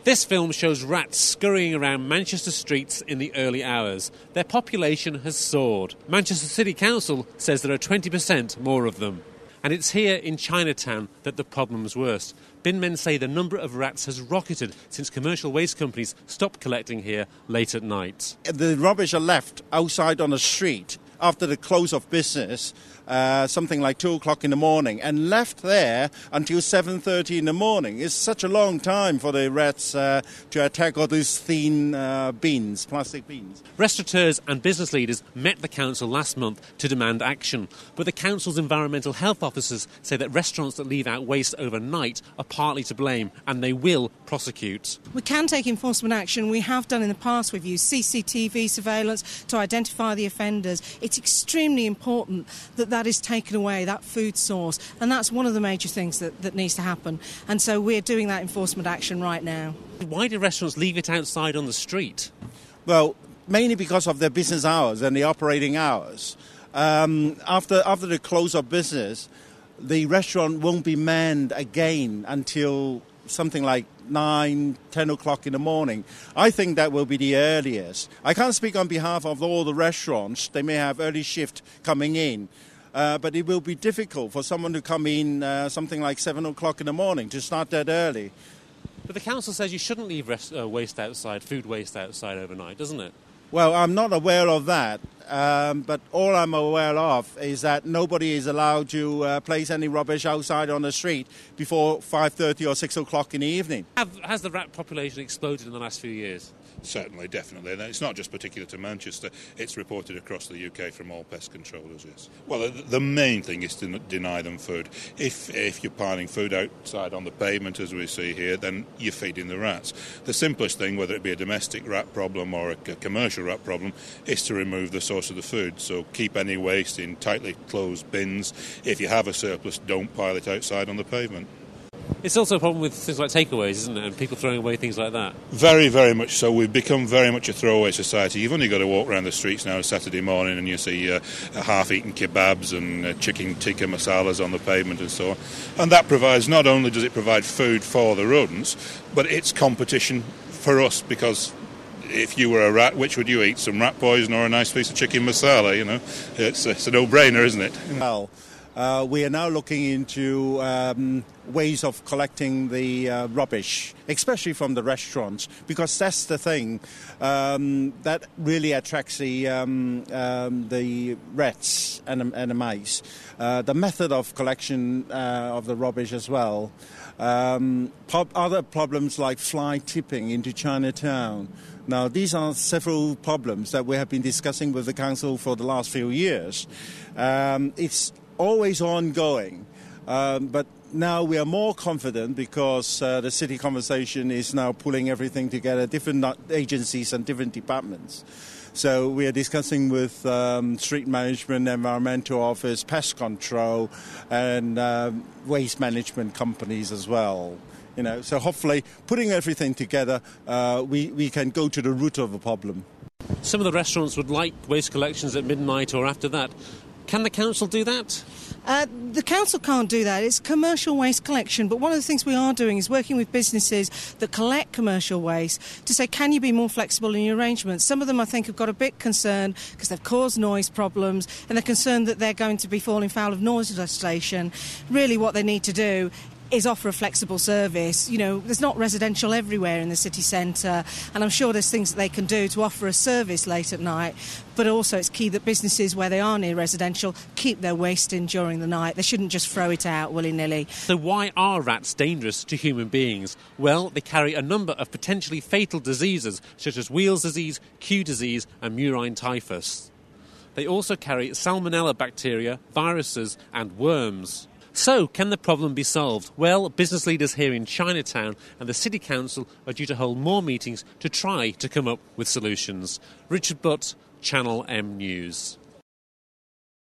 This film shows rats scurrying around Manchester streets in the early hours. Their population has soared. Manchester City Council says there are 20% more of them. And it's here in Chinatown that the problem's worst. Bin men say the number of rats has rocketed since commercial waste companies stopped collecting here late at night. The rubbish are left outside on the street after the close of business, something like 2 o'clock in the morning, and left there until 7:30 in the morning. It's such a long time for the rats to attack all these thin bins, plastic bins. Restaurateurs and business leaders met the council last month to demand action, but the council's environmental health officers say that restaurants that leave out waste overnight are partly to blame, and they will prosecute. We can take enforcement action. We have done in the past. We've used CCTV surveillance to identify the offenders. It's extremely important that is taken away, that food source, and that's one of the major things that needs to happen. And so we're doing that enforcement action right now. Why do restaurants leave it outside on the street? Well, mainly because of their business hours and the operating hours. After the close of business, the restaurant won't be manned again until something like 9, 10 o'clock in the morning. I think that will be the earliest. I can't speak on behalf of all the restaurants. They may have early shift coming in. But it will be difficult for someone to come in something like 7 o'clock in the morning to start that early. But the council says you shouldn't leave waste outside, food waste outside overnight, doesn't it? Well, I'm not aware of that, but all I'm aware of is that nobody is allowed to place any rubbish outside on the street before 5:30 or 6 o'clock in the evening. Has the rat population exploded in the last few years? Certainly, definitely. And it's not just particular to Manchester, it's reported across the UK from all pest controllers, yes. Well, the main thing is to deny them food. If you're piling food outside on the pavement, as we see here, then you're feeding the rats. The simplest thing, whether it be a domestic rat problem or a commercial rat problem, is to remove the source of the food. So keep any waste in tightly closed bins. If you have a surplus, don't pile it outside on the pavement. It's also a problem with things like takeaways, isn't it? And people throwing away things like that. Very, very much so. We've become very much a throwaway society. You've only got to walk around the streets now on Saturday morning and you see half-eaten kebabs and chicken tikka masalas on the pavement and so on. And that provides, not only does it provide food for the rodents, but it's competition for us, because if you were a rat, which would you eat? Some rat poison or a nice piece of chicken masala, you know? It's a no-brainer, isn't it? Well, we are now looking into ways of collecting the rubbish, especially from the restaurants, because that's the thing that really attracts the rats and the mice. The method of collection of the rubbish as well. Other problems like fly tipping into Chinatown. Now, these are several problems that we have been discussing with the council for the last few years. It's always ongoing, but now we are more confident because the city conversation is now pulling everything together, different agencies and different departments. So we are discussing with street management, environmental office, pest control, and waste management companies as well. You know, so hopefully putting everything together, we can go to the root of the problem. Some of the restaurants would like waste collections at midnight or after that. Can the council do that? The council can't do that. It's commercial waste collection. But one of the things we are doing is working with businesses that collect commercial waste to say, can you be more flexible in your arrangements? Some of them, I think, have got a bit concerned because they've caused noise problems and they're concerned that they're going to be falling foul of noise legislation. Really what they need to do is offer a flexible service. You know, there's not residential everywhere in the city centre, and I'm sure there's things that they can do to offer a service late at night, but also it's key that businesses where they are near residential keep their waste in during the night. They shouldn't just throw it out willy-nilly. So why are rats dangerous to human beings? Well, they carry a number of potentially fatal diseases, such as Weil's disease, Q disease and murine typhus. They also carry salmonella bacteria, viruses and worms. So, can the problem be solved? Well, business leaders here in Chinatown and the City Council are due to hold more meetings to try to come up with solutions. Richard Butt, Channel M News.